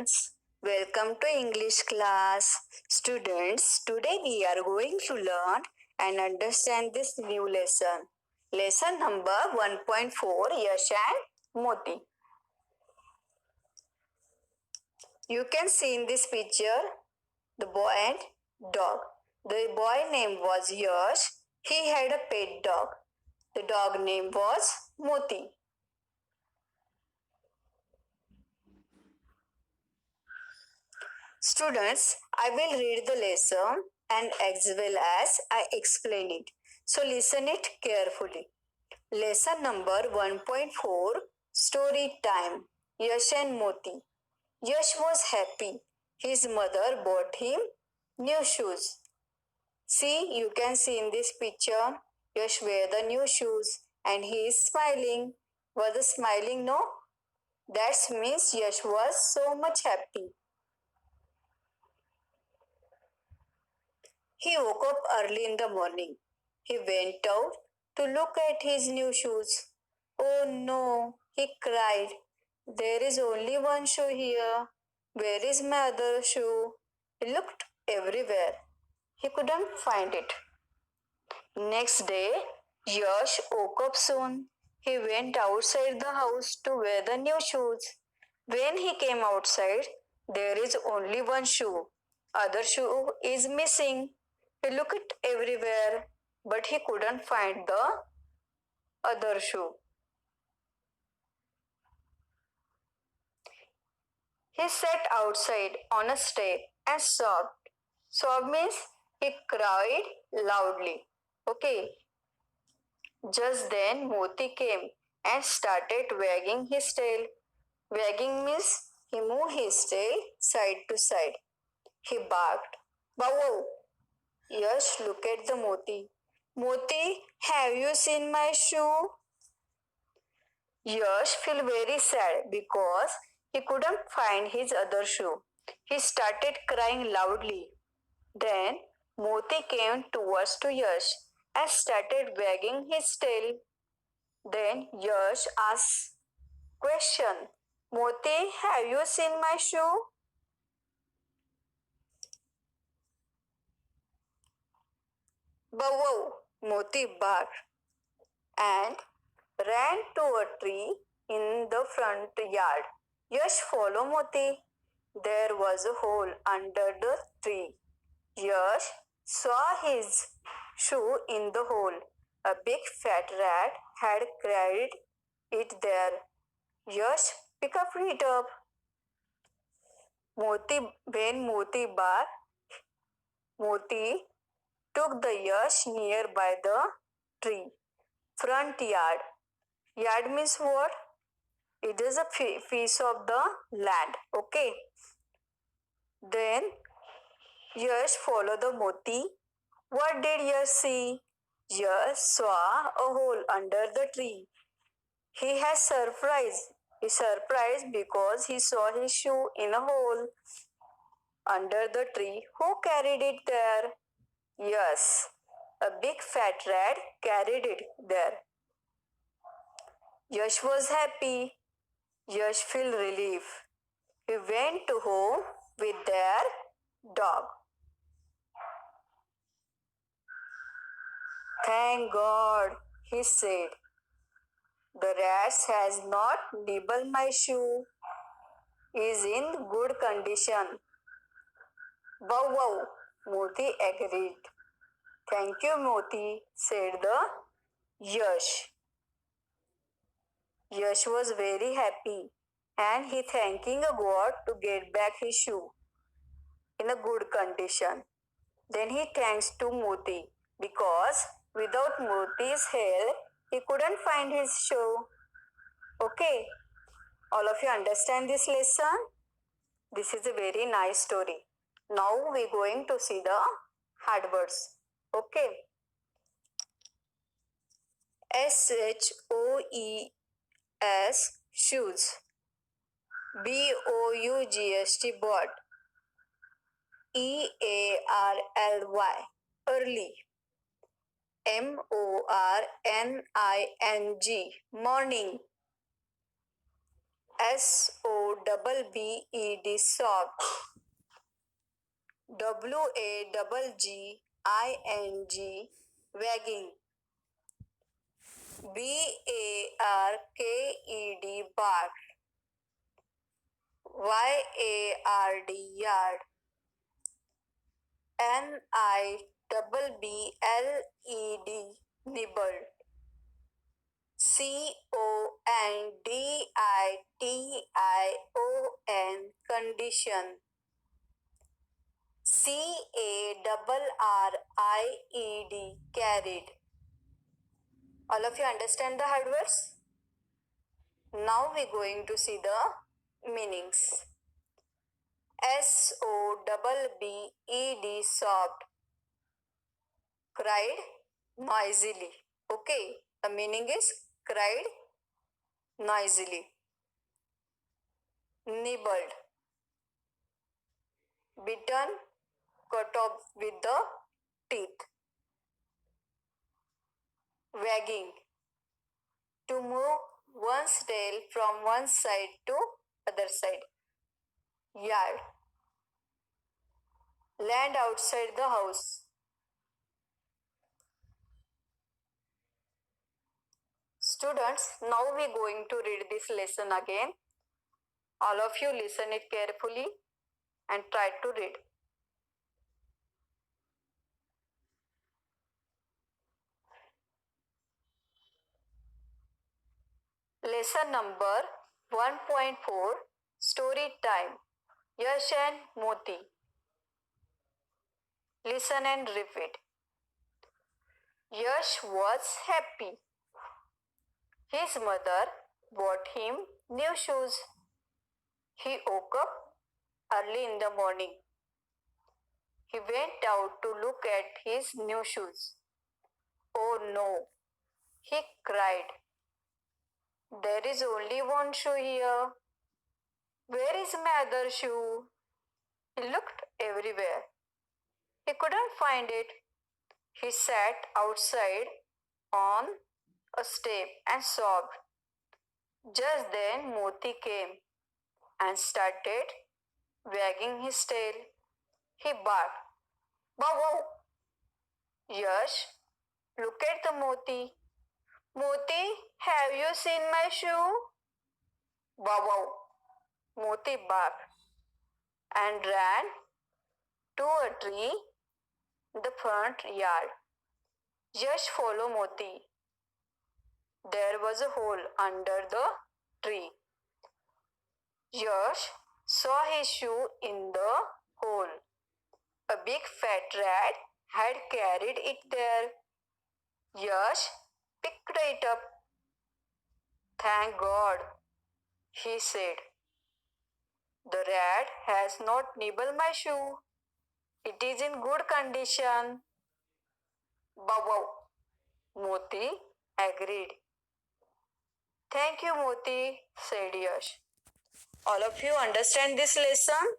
Welcome to English class. Students, today we are going to learn and understand this new lesson. Lesson number 1.4, Yash and Moti. You can see in this picture the boy and dog. The boy name was Yash. He had a pet dog. The dog name was Moti. Students, I will read the lesson and as well as I explain it. So listen it carefully. Lesson number 1.4, Story Time. Yash and Moti. Yash was happy. His mother bought him new shoes. See, you can see in this picture, Yash wear the new shoes and he is smiling. Was the smiling? No? That means Yash was so much happy. He woke up early in the morning. He went out to look at his new shoes. Oh no, he cried. There is only one shoe here. Where is my other shoe? He looked everywhere. He couldn't find it. Next day, Yash woke up soon. He went outside the house to wear the new shoes. When he came outside, there is only one shoe. Other shoe is missing. He looked everywhere, but he couldn't find the other shoe. He sat outside on a step and sobbed. Sob means he cried loudly. Okay. Just then Moti came and started wagging his tail. Wagging means he moved his tail side to side. He barked. Bow wow. Yash looked at the Moti. Moti, have you seen my shoe? Yash felt very sad because he couldn't find his other shoe. He started crying loudly. Then Moti came towards to Yash and started wagging his tail. Then Yash asked question. Moti, have you seen my shoe? Bow wow, Moti barked and ran to a tree in the front yard. Yash followed Moti. There was a hole under the tree. Yash saw his shoe in the hole. A big fat rat had carried it there. Yash picked it up. When Moti barked, Moti took the Yash nearby the tree. Front yard. Yard means what? It is a piece of the land. Okay. Then Yash followed the Moti. What did Yash see? Yash saw a hole under the tree. He has surprised. He surprised because he saw his shoe in a hole under the tree. Who carried it there? Yes, a big fat rat carried it there. Yash was happy. Yash felt relief. He went to home with their dog. Thank God, he said. The rat has not nibbled my shoe. Is in good condition. Bow wow, Moti agreed. Thank you, Moti, said the Yash. Yash was very happy and he thanking God to get back his shoe in a good condition. Then he thanks to Moti because without Moti's help he couldn't find his shoe. Okay, all of you understand this lesson? This is a very nice story. Now we're going to see the hard words. Okay. SHOES shoes. BOUGST bought. EARLY early. MORNING morning. SOWERD S-O-B-B-E-D sobbed. W-A-G-G-I-N-G wagging. B-A-R-K-E-D barked. Y-A-R-D yard. N-I-B-B-L-E-D nibbled. C-O-N-D-I-T-I-O-N condition. C-A-R-R-I-E-D carried. All of you understand the hard words? Now we're going to see the meanings. S-O-B-B-E-D sobbed. Cried noisily. Okay, the meaning is cried noisily. Nibbled. Bitten, cut off with the teeth. Wagging. To move one's tail from one side to other side. Yard. Land outside the house. Students, now we are going to read this lesson again. All of you listen it carefully and try to read. Lesson number 1.4 Story Time. Yash and Moti. Listen and repeat. Yash was happy. His mother bought him new shoes. He woke up early in the morning. He went out to look at his new shoes. Oh no, he cried. There is only one shoe here. Where is my other shoe? He looked everywhere. He couldn't find it. He sat outside on a step and sobbed. Just then Moti came and started wagging his tail. He barked, "Bow wow!" Yash looked at the Moti. Moti, have you seen my shoe? Bow wow! Moti barked and ran to a tree in the front yard. Yash followed Moti. There was a hole under the tree. Yash saw his shoe in the hole. A big fat rat had carried it there. Yash picked it up. Thank God, he said. The rat has not nibbled my shoe. It is in good condition. Bow wow! Moti agreed. Thank you, Moti, said Yash. All of you understand this lesson?